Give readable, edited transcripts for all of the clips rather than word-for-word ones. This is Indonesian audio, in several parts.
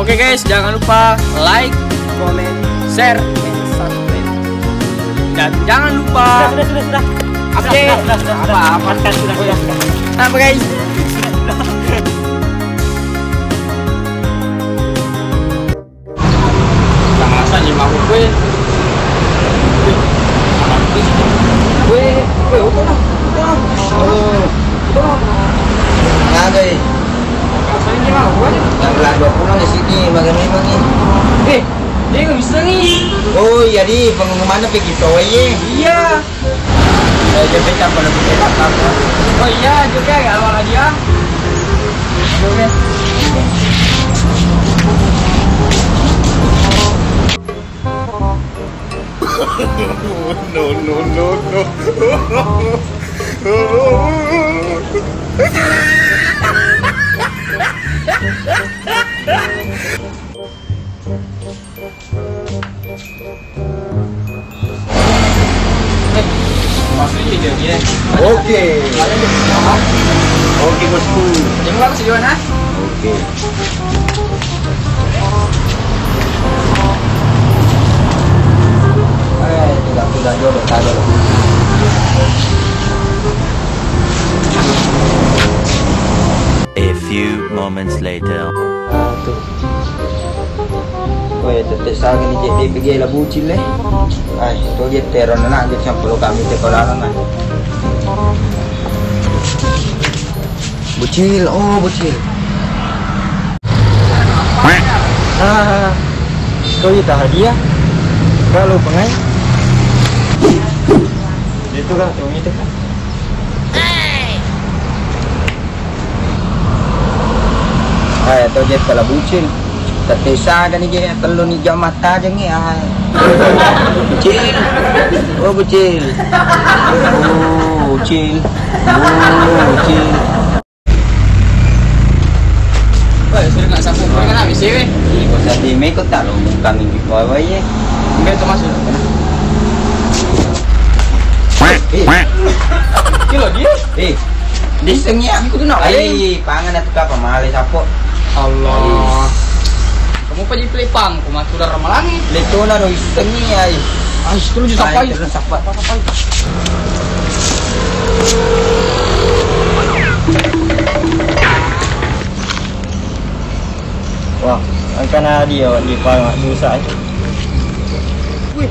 Oke guys, jangan lupa like, Komen, share, and subscribe. dan jangan lupa Sudah. update apa Sudah. apa guys. Sama saja mau gue. Ngagai. Yang belah 20 di sini bagaimana nih? Dia nggak bisa nih. Oh iya di pengumumannya begitu ya. Iya. Jadi kan pada kita apa? Oh iya juga ya awal lagi ya. Oke. Maksudnya dia. Oke. Oke bosku. Yang bagus di mana? Oke. Tidak jodoh kado. A few moments later. Tuh. Woi, teteh saya ni jadi pergi lah bucin leh. Ay, tu je teron nak je sampai kami te kolam kan. Bucil, oh bucil. Kau itu hadiah. Kalau pengai. Itu kan, itu kan. Ay, tu je kalau bucil. Tertesa kan ni je telur ni jam mata je ni. Bucil. Oh bucil. Oh bucil. Oh bucil. Wah, sudah nak sapu kau kan habis weh. Kau tadi me kau tak lu kami di bawah ye. Enggak tu masuk. Kilo dia. Di sengi aku tu nak. Pangan atu ka pamale sapo. Allah. Kamu pergi pelepang, kamu sudah ramalangi. Leto na ro sengi ai. Ais terus sampai. Sampai. Wah, akan dia di pang musa. Wih.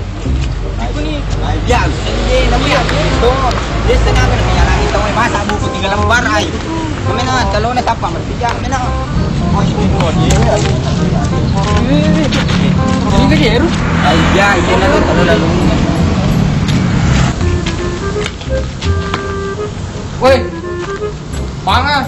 Aku ni. Ya, sengi namanya. Tu, dia senang kan menyalahi tahu masak buku 3 lembar ai. Kemana telur ni siapa berpijak mana? Oh, ini dia. Ini ke dia ru? Ya, ini nak telur lalu. Woi. Panga.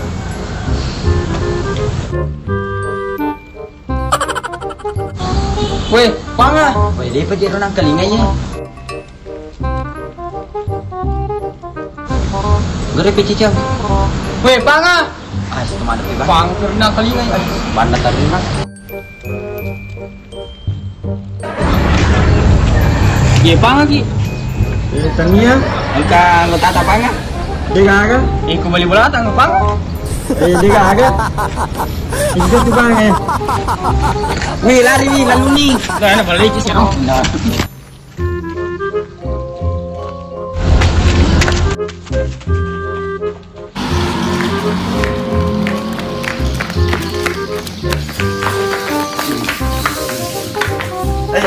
Woi, panga. Woi, lepas dia orang kalinganya. Gere pecicam. Woi, panga. Ah, teman ada bebas. Pang kerana kali ni. Banda terima. Ye panga ki. Tania, angka anggota apa enggak? Dia agak. Aku balik bola tang pang. Dia agak. Itu tu bang eh. Wih, lari ni, lalu ni. Dah nak balik sih no.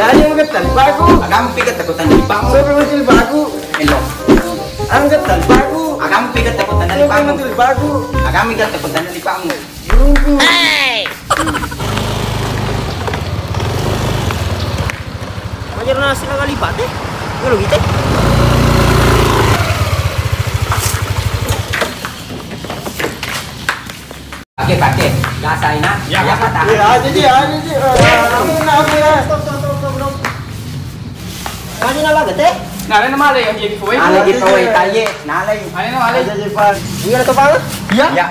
Ayo ngetal bagu. Agam pikat takutan di pang. Sopo muncul bagu. Elo. Angkat tal bagu. Agam pikat takutan di pang. Muncul bagu. Agam pikat takutan di pang. Burungku. Hey. Majer nasi na kalipat eh. Gulo gitu. Pakai. Gasain na. Ya patah. Ya, jadi. Kamu nak apa ya? Stop. Kani na lagat eh? Nala na malay ang jadi kuwi. Nalay giveaway tayo. Nalay. Ano na malay? Iya na to pa? Ya. Ya.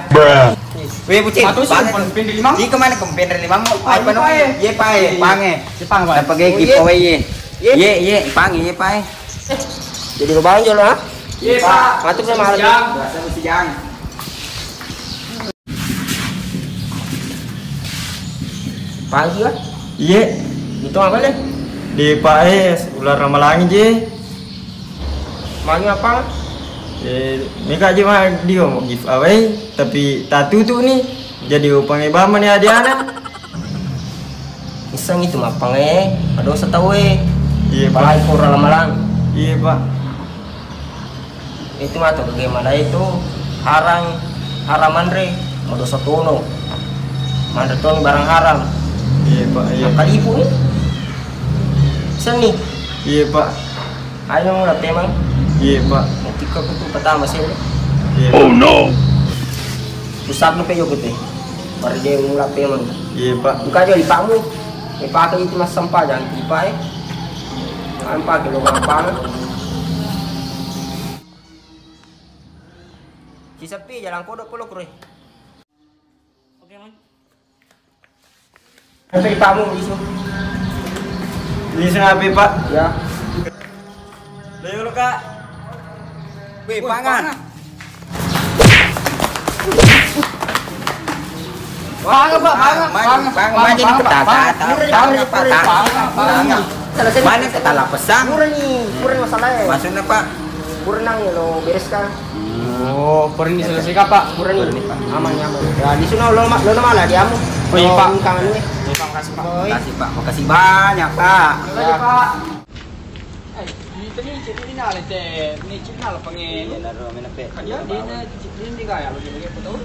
Weh bucin. Atus yung pindili limang. Di kemana kompender limang? Ay pa no. Ye pa eh. Pange. Si pang ba? Napagay giveaway ye. Ye. Pange ye pa eh. Jadi ko bang jolo ha? Ye pa. Matuk na mahal. Biasa mesti jang. Pagi kan? Iya, Itu apa deh? di Pak ular ramalangi je. Mangi apa? Ini kak je mah dia mau giveaway, tapi tatu tuh nih jadi upangnya bama nih adiana. Iseng itu mah pange, aduh setahu Iya Palai Pak. pura lamalang. Iya Pak. Itu mah tuh bagaimana itu haraman re, mau dosa tono. Mandre tono barang haram. Iya Pak. Iya. Kali ibu nih. Iseng nih. Iya Pak. Ayo mulai temang. Iya Pak. Nanti kau itu pertama sih. Iya. no! Pusat lu peyo gitu. Baru dia mulai temang. Iya Pak. Buka aja lipakmu. Lipak itu mas sampah jangan lipak ya. Sampah kilo apa? Si sepi jalan kodok pulau kure. Oke, Man. Nanti lipakmu isu. Ini sengapi Pak. Ya. Ayo lo kak. Wih, pangan. Bang, Mana ketala pesang? Kurang masalahnya. Maksudnya Pak. Kurang ya lo bereskan. Oh, kurang diselesaikan, Pak. Kurang nih. Aman. Ya di sana lo malah diamu. Oh, iya, Pak. Kangen nih. Terima kasih, Pak. Makasih banyak, Pak. Terima kasih, Pak. Ini cip ini nala teh, ini cip nala pengen. Ya naro menape. Dia na cip ini kaya lo dia betul.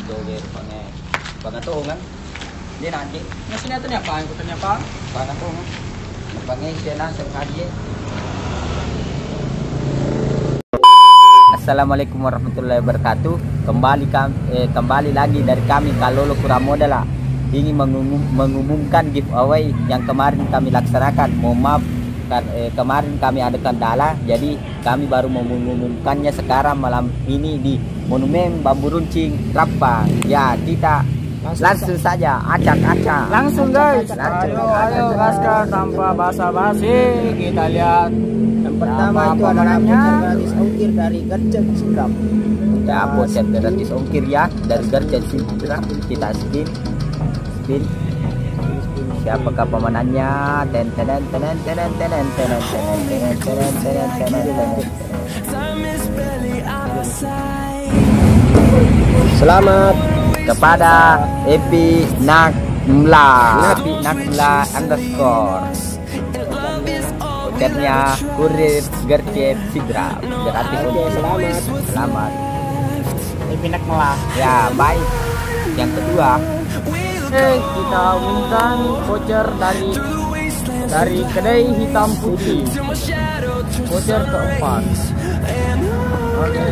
Doger pange. Pangatongan. Dia nanti Nasi ni apa? Aku tanya apa? pangatongan. Pange sena sengaja. Assalamualaikum warahmatullahi wabarakatuh. Kembali lagi dari kami Kalolo Kuramodala ingin mengumumkan giveaway yang kemarin kami laksanakan. Mohon maaf kemarin kami ada kendala, jadi kami baru mengumumkannya sekarang malam ini di Monumen Bambu Runcing Rapang. Ya, kita langsung saja acak-acak. Langsung guys. Ayo gaskan tanpa basa-basi. Kita lihat Yang pertama itu adalah gratis ongkir dari Gercep Sidrap. Ya, voucher gratis ongkir ya dari Gercep Sidrap. Kita spin. Siapakah pemenangnya? Selamat kepada Epi Nakmla underscore. Vouchernya kurir Gercep Sidrap. Gratis ongkir. Selamat. Epi Nakmla. Ya, baik. Yang kedua, Kita umumkan voucher dari kedai hitam putih. Voucher keempat. Oke.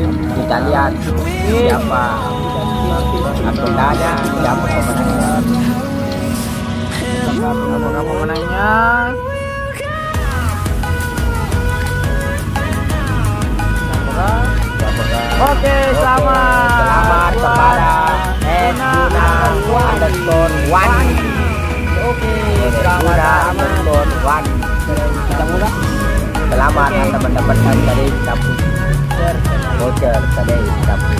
kita lihat siapa akunnya, siapa pemenangnya. Apakah pemenangnya? Oke, Selamat kepada @guna_1. Oke, @guna_1. Kita mulai. Selamat Anda mendapatkan dari dapur voucher dari dapur.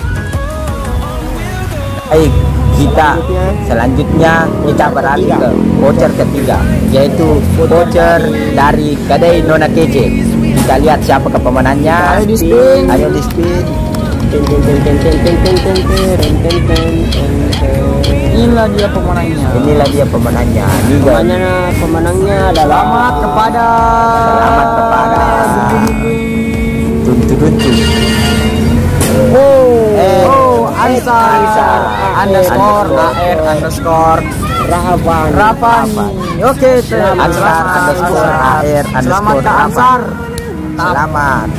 Baik, selanjutnya kita beralih ke voucher ketiga, yaitu voucher dari kedai Nona Kece. Kita lihat siapa pemenangnya. Ayo di spin. Inilah dia pemenangnya. Pemenangnya adalah selamat kepada Ansar underscore AR underscore Rapani. Oke, Ansar underscore AR selamat underscore ke Ansar. Selamat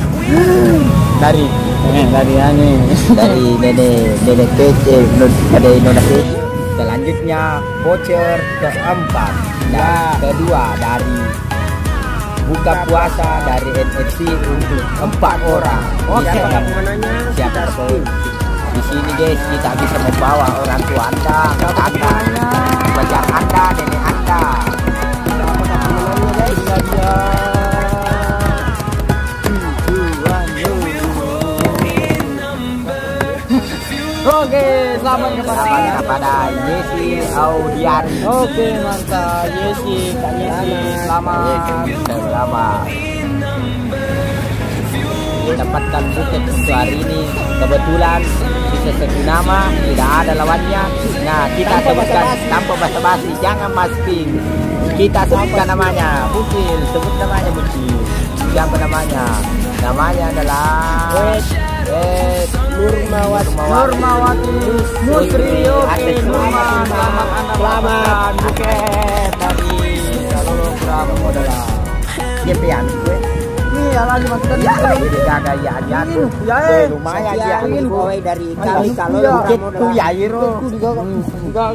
Dari nenek kece dari Nona Kece. Selanjutnya voucher keempat dan kedua dari buka puasa dari NFC untuk 4 orang. Oke. Siapa pun. Di sini guys kita bisa membawa orang tua Anda, kakak, pacar Anda, nenek Anda. Oke, selamat kepada kepada Yesi Audiari. Oke, mantap. Yesi, Kak Yesi. Selamat. Selamat. Dapatkan buket untuk hari ini. Kebetulan bisa satu nama, tidak ada lawannya. Nah, kita sebutkan tanpa basa-basi, jangan masking. Kita sebutkan namanya, Bucil, sebut namanya Bucil. Siapa namanya? Namanya adalah Nurmawati Musri. Oke, Nurman. Selamat buket dari hologram adalah Jepian gue. ini ya lagi maksudnya Ya, ini gagal ya aja. lumayan ya. ini Dari kalau buket tuh ya, enggak